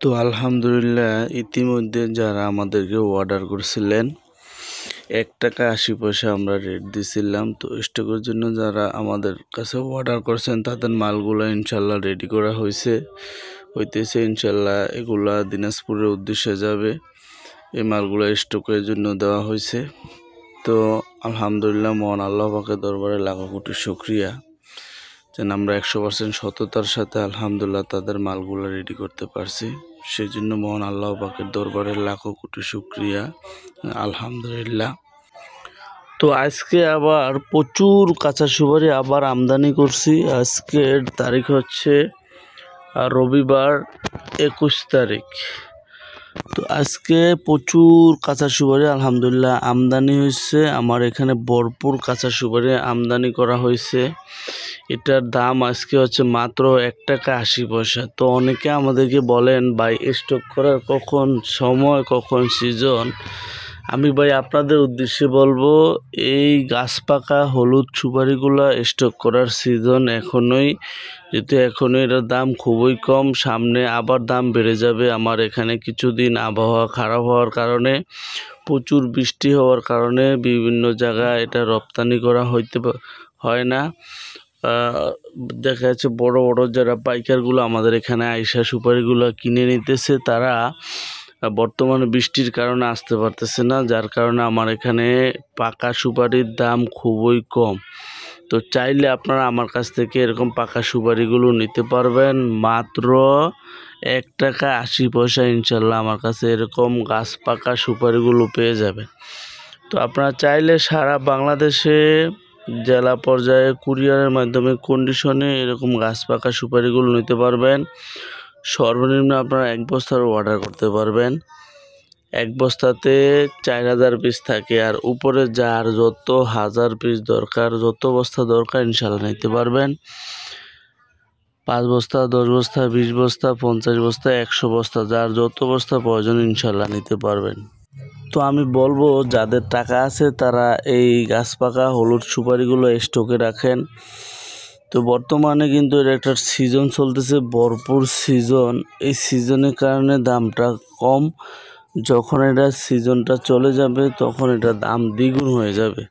তো আলহামদুলিল্লাহ ইতিমধ্যে যারা আমাদেরকে অর্ডার করছিলেন 1 টাকা 80 পয়সা আমরা রেট দিছিলাম। তো স্টকের জন্য যারা আমাদের কাছে অর্ডার করছেন তাদের মালগুলো ইনশাল্লাহ রেডি করা হইতেছে ইনশাল্লাহ। এগুলা দিনাজপুরের উদ্দেশ্যে যাবে। এই মালগুলো স্টকের জন্য দেওয়া হয়েছে। তো আলহামদুলিল্লাহ মহান আল্লাহ পাকের দরবারে লাখো কোটি শুকরিয়া যেন আমরা 100% সততার সাথে আলহামদুলিল্লাহ তাদের মালগুলো রেডি করতে পারছি। সেই জন্য মহান আল্লাহ পাকের দরবারে লাখো কোটি শুকরিয়া আলহামদুলিল্লাহ। তো আজকে আবার প্রচুর কাঁচা সুপারি আবার আমদানি করছি। আজকের তারিখ হচ্ছে রবিবার 21 তারিখ। তো আজকে প্রচুর কাঁচা সুপারি আলহামদুলিল্লাহ আমদানি হয়েছে। আমার এখানে ভরপুর কাঁচা সুপারি আমদানি করা হয়েছে। এটার দাম আজকে হচ্ছে মাত্র 1 টাকা 80 পয়সা। তো অনেকে আমাদেরকে বলেন ভাই স্টক করার কখন সময়, কখন সিজন। আমি ভাই আপনাদের উদ্দেশ্যে বলবো এই গাছ পাকা হলুদ সুপারিগুলো স্টক করার সিজন এখনই, যেহেতু এখনই এটার দাম খুবই কম, সামনে আবার দাম বেড়ে যাবে। আমার এখানে কিছুদিন আবহাওয়া খারাপ হওয়ার কারণে, প্রচুর বৃষ্টি হওয়ার কারণে বিভিন্ন জায়গায় এটা রপ্তানি করা হয় না। দেখা যাচ্ছে বড় বড় যারা পাইকারগুলো আমাদের এখানে আইসা সুপারিগুলো কিনে নিতেছে, তারা বর্তমানে বৃষ্টির কারণে আসতে পারতেছে না, যার কারণে আমার এখানে পাকা সুপারির দাম খুবই কম। তো চাইলে আপনারা আমার কাছ থেকে এরকম পাকা সুপারিগুলো নিতে পারবেন মাত্র 1 টাকা 80 পয়সা। ইনশাল্লাহ আমার কাছে এরকম গাছ পাকা সুপারিগুলো পেয়ে যাবেন। তো আপনারা চাইলে সারা বাংলাদেশে জেলা পর্যায়ে কুরিয়ারের মাধ্যমে কন্ডিশনে এরকম গাছ পাকা সুপারিগুলো নিতে পারবেন। সর্বনিম্ন আপনারা 1 বস্তার অর্ডার করতে পারবেন। 1 বস্তাতে 4000 পিস থাকে, আর উপরে যার যত হাজার পিস দরকার, যত বস্তা দরকার ইনশাল্লাহ নিতে পারবেন। 5 বস্তা, 10 বস্তা, 20 বস্তা, 50 বস্তা, 100 বস্তা, যার যত বস্তা প্রয়োজন ইনশাল্লাহ নিতে পারবেন। তো আমি বলবো যাদের টাকা আছে তারা এই গাছ পাকা হলুদ সুপারিগুলো স্টকে রাখেন। তো বর্তমানে কিন্তু এর একটা সিজন চলতেছে, ভরপুর সিজন। এই সিজনের কারণে দামটা কম, যখন এটা সিজনটা চলে যাবে তখন এটা দাম দ্বিগুণ হয়ে যাবে।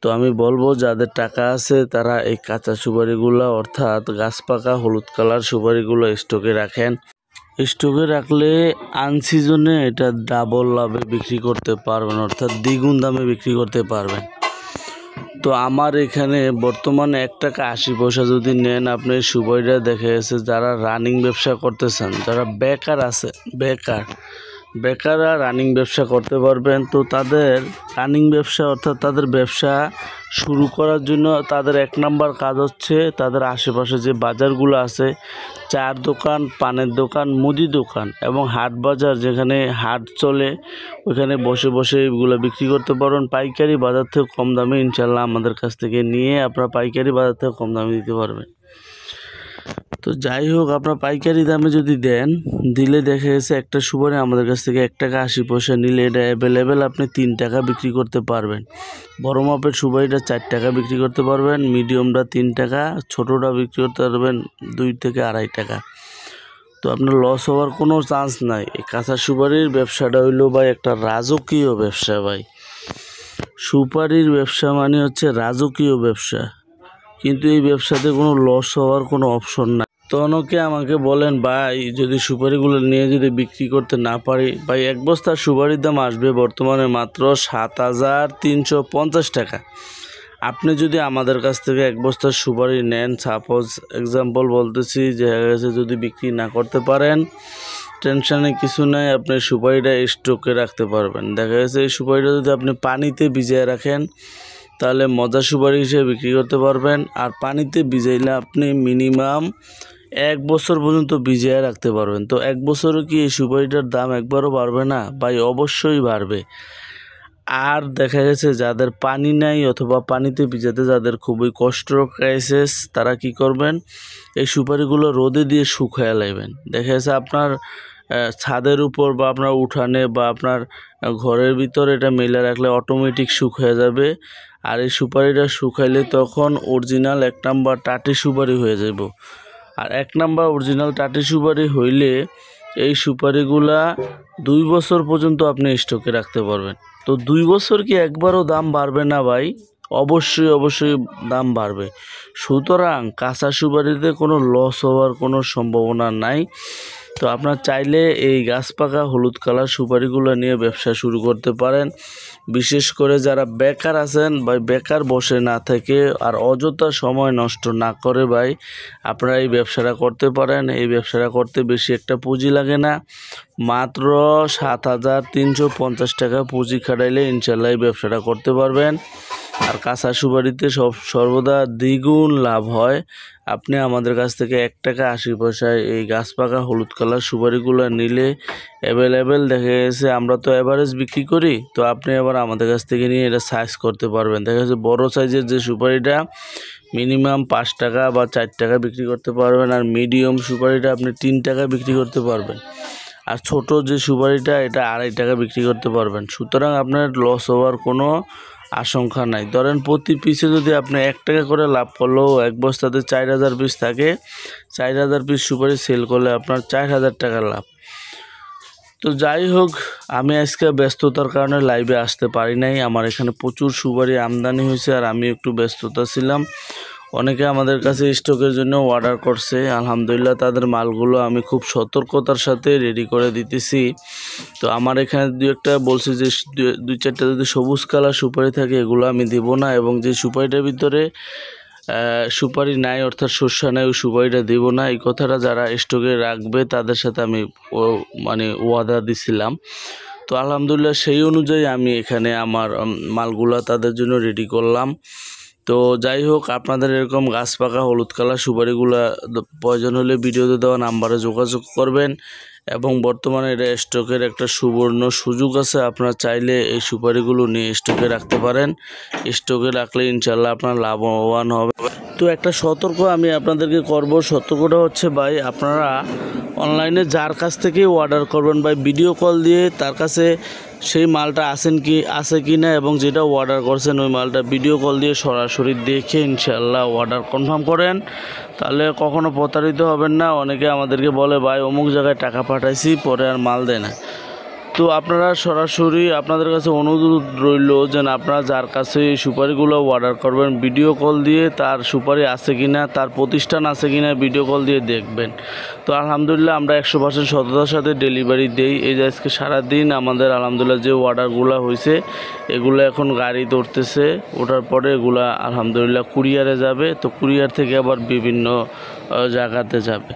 তো আমি বলবো যাদের টাকা আছে তারা এই কাঁচা সুপারিগুলো অর্থাৎ গাছ পাকা হলুদ কালার সুপারিগুলো স্টকে রাখেন। স্টকে রাখলে আনসিজনে এটা ডাবল লাভে বিক্রি করতে পারবেন, অর্থাৎ দ্বিগুণ দামে বিক্রি করতে পারবেন। তো আমার এখানে বর্তমানে 1 টাকা 80 পয়সা যদি নেন আপনি সুপারিটা, দেখা গেছে যারা রানিং ব্যবসা করতে চান, যারা বেকার আছে, বেকাররা রানিং ব্যবসা করতে পারবেন। তো তাদের রানিং ব্যবসা অর্থাৎ তাদের ব্যবসা শুরু করার জন্য তাদের 1 নাম্বার কাজ হচ্ছে তাদের আশেপাশে যে বাজারগুলো আছে, চার দোকান, পানের দোকান, মুদি দোকান এবং হাট বাজার, যেখানে হাট চলে ওইখানে বসে বসে এগুলো বিক্রি করতে পারেন পাইকারি বাজার থেকে কম দামে। ইনশাল্লাহ আমাদের কাছ থেকে নিয়ে আপনারা পাইকারি বাজার থেকে কম দামে দিতে পারবেন। তো যাই হোক, আপনার পাইকারি দামে যদি দেন, দিলে দেখা গেছে একটা সুপারি আমাদের কাছ থেকে 1 টাকা 80 পয়সা নিলে এটা অ্যাভেলেবেল আপনি 3 টাকা বিক্রি করতে পারবেন। বড় মাপের সুপারিটা 4 টাকা বিক্রি করতে পারবেন, মিডিয়ামটা 3 টাকা, ছোটোটা বিক্রি করতে পারবেন 2 থেকে 2.5 টাকা। তো আপনার লস হওয়ার কোনো চান্স নাই। এই কাঁচা সুপারির ব্যবসাটা হইলো ভাই একটা রাজকীয় ব্যবসা ভাই। সুপারির ব্যবসা মানে হচ্ছে রাজকীয় ব্যবসা, কিন্তু এই ব্যবসাতে কোনো লস হওয়ার কোনো অপশন নাই। তো অনেকে আমাকে বলেন ভাই যদি সুপারিগুলো নিয়ে যদি বিক্রি করতে না পারি, ভাই 1 বস্তার সুপারির দাম আসবে বর্তমানে মাত্র 7350 টাকা। আপনি যদি আমাদের কাছ থেকে 1 বস্তার সুপারি নেন, সাপোজ এক্সাম্পল বলতেছি, যে যদি বিক্রি না করতে পারেন টেনশনে কিছু নাই, আপনি সুপারিটা স্টকে রাখতে পারবেন। দেখা গেছে এই সুপারিটা যদি আপনি পানিতে ভিজিয়ে রাখেন তাহলে মজা সুপারি হিসেবে বিক্রি করতে পারবেন। আর পানিতে ভিজাইলে আপনি মিনিমাম 1 বছর পর্যন্ত ভিজিয়ে রাখতে পারবেন। তো 1 বছরে কি এই সুপারিটার দাম একবারও বাড়বে না? ভাই অবশ্যই বাড়বে। আর দেখা গেছে যাদের পানি নাই অথবা পানিতে ভিজাতে যাদের খুবই কষ্ট কেসেস, তারা কি করবেন, এই সুপারিগুলো রোদে দিয়ে শুকায় লাইবেন। দেখা গেছে আপনার ছাদের উপর বা আপনার উঠানে বা আপনার ঘরের ভিতরে এটা মেলে রাখলে অটোমেটিক শুকিয়ে যাবে। আর এই সুপারিটা শুকাইলে তখন অরিজিনাল 1 নাম্বার টাটি সুপারি হয়ে যাব। আর 1 নাম্বার অরিজিনাল টাটি সুপারি হইলে এই সুপারিগুলা 2 বছর পর্যন্ত আপনি স্টকে রাখতে পারবেন। তো 2 বছর কি একবারও দাম বাড়বে না ভাই? অবশ্যই দাম বাড়বে। সুতরাং কাঁচা সুপারিতে কোনো লস হওয়ার কোনো সম্ভাবনা নাই। তো আপনার চাইলে এই গাছ পাকা হলুদ কালার সুপারিগুলো নিয়ে ব্যবসা শুরু করতে পারেন। বিশেষ করে যারা বেকার আছেন বা বেকার বসে না থেকে আর অযথা সময় নষ্ট না করে ভাই আপনারা এই ব্যবসাটা করতে পারেন। এই ব্যবসাটা করতে বেশি একটা পুঁজি লাগে না, মাত্র 7,350 টাকা পুঁজি খাটাইলে ইনশাল্লাহ এই ব্যবসাটা করতে পারবেন। আর কাঁচা সুপারিতে সর্বদা দ্বিগুণ লাভ হয়। আপনি আমাদের কাছ থেকে 1 টাকা 80 পয়সায় এই গাছ পাকা হলুদ কালার সুপারিগুলো নিলে অ্যাভেলেবেল দেখা গেছে, আমরা তো অ্যাভারেজ বিক্রি করি, তো আপনি আবার আমাদের কাছ থেকে নিয়ে এটা সাইজ করতে পারবেন। দেখা যাচ্ছে বড় সাইজের যে সুপারিটা মিনিমাম 5 টাকা বা 4 টাকা বিক্রি করতে পারবেন, আর মিডিয়াম সুপারিটা আপনি 3 টাকা বিক্রি করতে পারবেন, আর ছোট যে সুপারিটা এটা 2.5 টাকা বিক্রি করতে পারবেন। সুতরাং আপনার লস হওয়ার কোনো আশঙ্কা নাই। ধরেন প্রতি পিসে যদি আপনি 1 টাকা করে লাভ করলেও এক বস্তাতে 4,000 পিস থাকে, 4,000 পিস সুপারি সেল করলে আপনার 4,000 টাকা লাভ। তো যাই হোক, আমি আজকে ব্যস্ততার কারণে লাইভে আসতে পারি নাই। আমার এখানে প্রচুর সুপারি আমদানি হয়েছে আর আমি একটু ব্যস্ততা ছিলাম। অনেকে আমাদের কাছে স্টকের জন্য অর্ডার করছে, আলহামদুলিল্লাহ তাদের মালগুলো আমি খুব সতর্কতার সাথে রেডি করে দিতেছি। তো আমার এখানে 2-1টা বলছি যে 2-4টা যদি সবুজ কালার সুপারি থাকে এগুলো আমি দিব না, এবং যে সুপারিটার ভিতরে সুপারি নাই অর্থাৎ শস্য নাই ওই সুপারিটা দিব না। এই কথাটা যারা স্টকে রাখবে তাদের সাথে আমি ওয়াদা দিছিলাম। তো আলহামদুলিল্লাহ সেই অনুযায়ী আমি এখানে আমার মালগুলা তাদের জন্য রেডি করলাম। তো যাই হোক, আপনাদের এরকম গাছ পাকা হলুদ কালার সুপারিগুলো প্রয়োজন হলে ভিডিওতে দেওয়া নাম্বারে যোগাযোগ করবেন। এবং বর্তমানে এটা স্টকের একটা সুবর্ণ সুযোগ আছে, আপনারা চাইলে এই সুপারিগুলো নিয়ে স্টকে রাখতে পারেন। স্টকে রাখলে ইনশাল্লাহ আপনার লাভবান হবে। তো একটা সতর্ক আমি আপনাদেরকে করব, সতর্কটা হচ্ছে ভাই আপনারা অনলাইনে যার কাছ থেকে অর্ডার করবেন ভাই ভিডিও কল দিয়ে তার কাছে সেই মালটা আছে কি না, এবং যেটা অর্ডার করছেন ওই মালটা ভিডিও কল দিয়ে সরাসরি দেখে ইনশাল্লাহ অর্ডার কনফার্ম করেন, তাহলে কখনো প্রতারিত হবেন না। অনেকে আমাদেরকে বলে ভাই অমুক জায়গায় টাকা পাঠাইছি পরে আর মাল দেয় না। তো আপনারা সরাসরি আপনাদের কাছে অনুরোধ রইল যে আপনারা যার কাছে এই সুপারিগুলো অর্ডার করবেন ভিডিও কল দিয়ে তার সুপারি আছে কিনা, তার প্রতিষ্ঠান আছে কিনা ভিডিও কল দিয়ে দেখবেন। তো আলহামদুলিল্লাহ আমরা 100% সততার সাথে ডেলিভারি দেই। এই যে আজকে সারাদিন আমাদের আলহামদুলিল্লাহ যে অর্ডারগুলো হয়েছে এগুলো এখন গাড়িতে উঠতেছে, ওঠার পরে এগুলা আলহামদুলিল্লাহ কুরিয়ারে যাবে। তো কুরিয়ার থেকে আবার বিভিন্ন জায়গাতে যাবে।